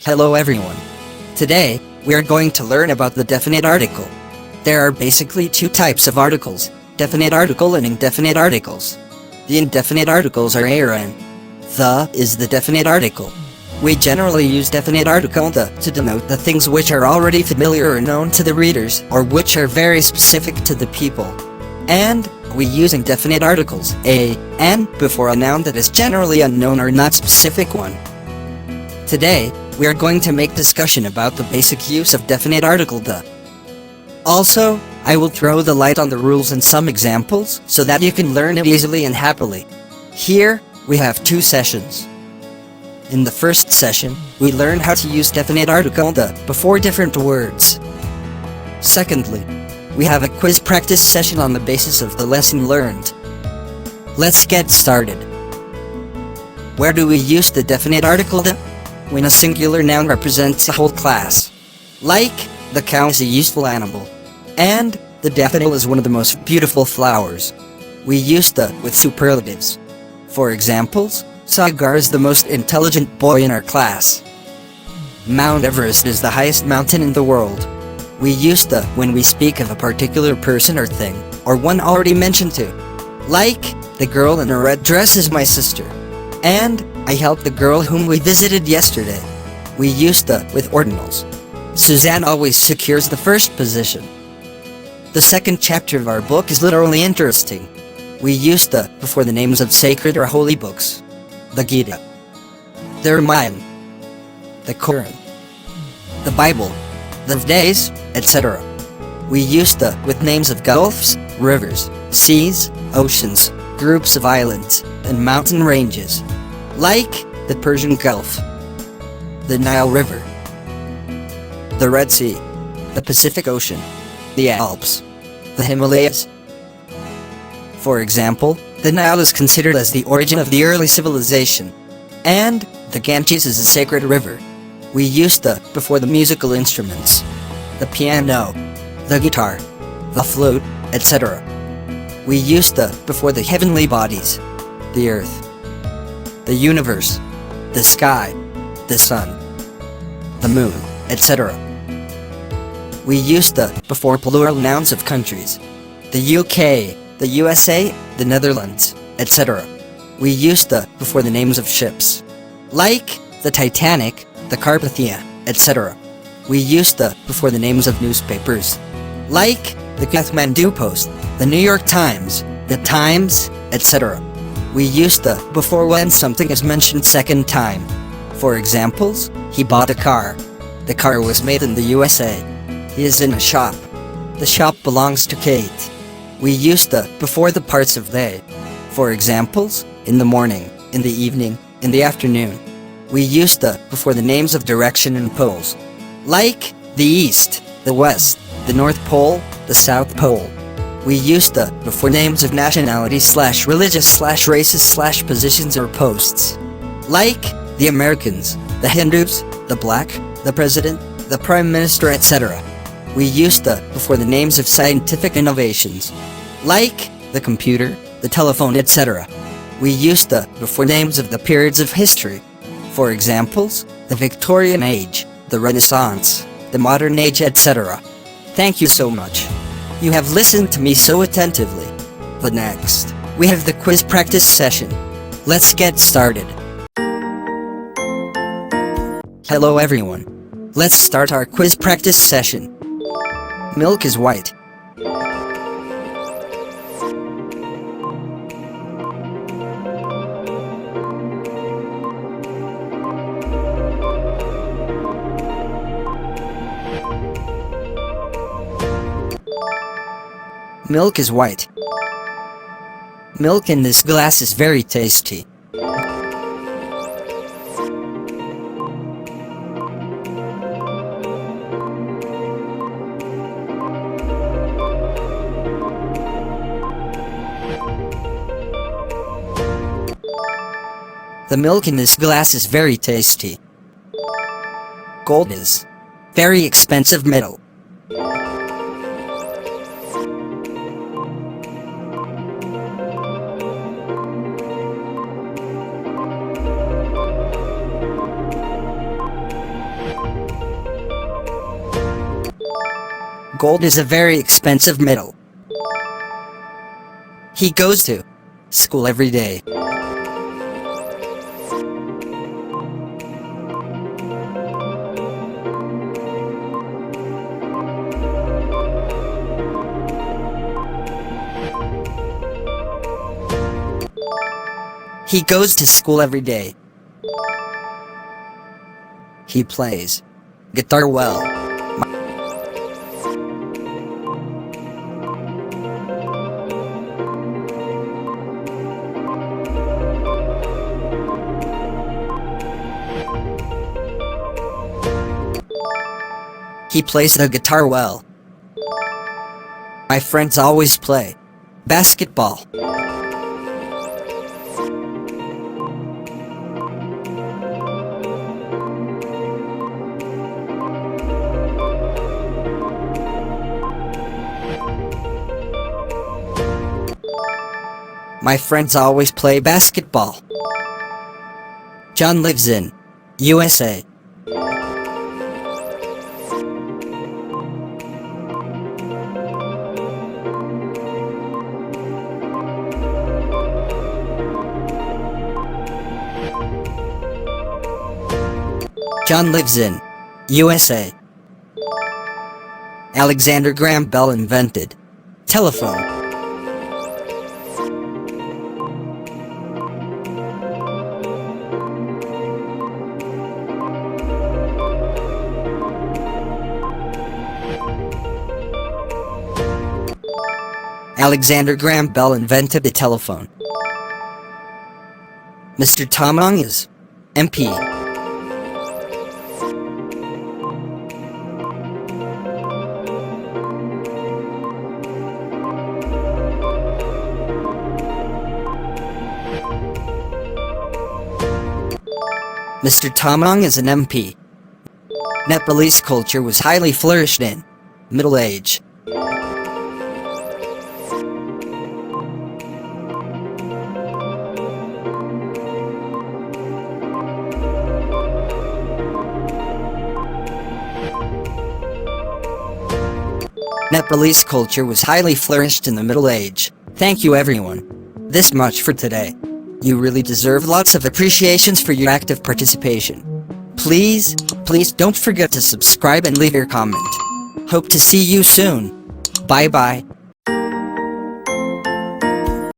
Hello everyone. Today, we are going to learn about the definite article. There are basically two types of articles, definite article and indefinite articles. The indefinite articles are a or an. The is the definite article. We generally use definite article the to denote the things which are already familiar or known to the readers, or which are very specific to the people. And we use indefinite articles a, an before a noun that is generally unknown or not specific one. Today, we are going to make discussion about the basic use of definite article the. Also, I will throw the light on the rules and some examples so that you can learn it easily and happily. Here, we have two sessions. In the first session, we learn how to use definite article the before different words. Secondly, we have a quiz practice session on the basis of the lesson learned. Let's get started. Where do we use the definite article the? When a singular noun represents a whole class. Like, the cow is a useful animal. And, the daffodil is one of the most beautiful flowers. We use the with superlatives. For examples, Sagar is the most intelligent boy in our class. Mount Everest is the highest mountain in the world. We use the when we speak of a particular person or thing, or one already mentioned to. Like, the girl in a red dress is my sister. And, I helped the girl whom we visited yesterday. We use the with ordinals. Suzanne always secures the first position. The second chapter of our book is literally interesting. We use the before the names of sacred or holy books. The Gita, the Ramayana, the Quran, the Bible, the Vedas, etc. We use the with names of gulfs, rivers, seas, oceans, groups of islands, and mountain ranges. Like, the Persian Gulf, the Nile River, the Red Sea, the Pacific Ocean, the Alps, the Himalayas. For example, the Nile is considered as the origin of the early civilization, and the Ganges is a sacred river. We use the before the musical instruments, the piano, the guitar, the flute, etc. We use the before the heavenly bodies, the earth, the universe, the sky, the sun, the moon, etc. We use the before plural nouns of countries, the UK, the USA, the Netherlands, etc. We use the before the names of ships, like the Titanic, the Carpathia, etc. We use the before the names of newspapers, like the Kathmandu Post, the New York Times, the Times, etc. We use the before when something is mentioned second time. For examples, he bought a car. The car was made in the USA. He is in a shop. The shop belongs to Kate. We use the before the parts of they. For examples, in the morning, in the evening, in the afternoon. We use the before the names of direction and poles. Like, the East, the West, the North Pole, the South Pole. We use the before names of nationality/religious/races/positions or posts. Like, the Americans, the Hindus, the black, the president, the prime minister, etc. We use the before the names of scientific innovations. Like, the computer, the telephone, etc. We use the before names of the periods of history. For examples, the Victorian Age, the Renaissance, the Modern Age, etc. Thank you so much. You have listened to me so attentively. But next, we have the quiz practice session. Let's get started. Hello everyone. Let's start our quiz practice session. Milk is white. Milk is white. Milk in this glass is very tasty. The milk in this glass is very tasty. Gold is very expensive metal. Gold is a very expensive metal. He goes to school every day. He goes to school every day. He plays guitar well. He plays the guitar well. My friends always play basketball. My friends always play basketball. John lives in USA. John lives in USA. Alexander Graham Bell invented telephone. Alexander Graham Bell invented the telephone. Mr. Tom Ong is MP. Mr. Tom Ong is an MP. Nepalese culture was highly flourished in Middle Age. Nepalese culture was highly flourished in the Middle Age. Thank you everyone. This much for today. You really deserve lots of appreciations for your active participation. Please don't forget to subscribe and leave your comment. Hope to see you soon. Bye bye.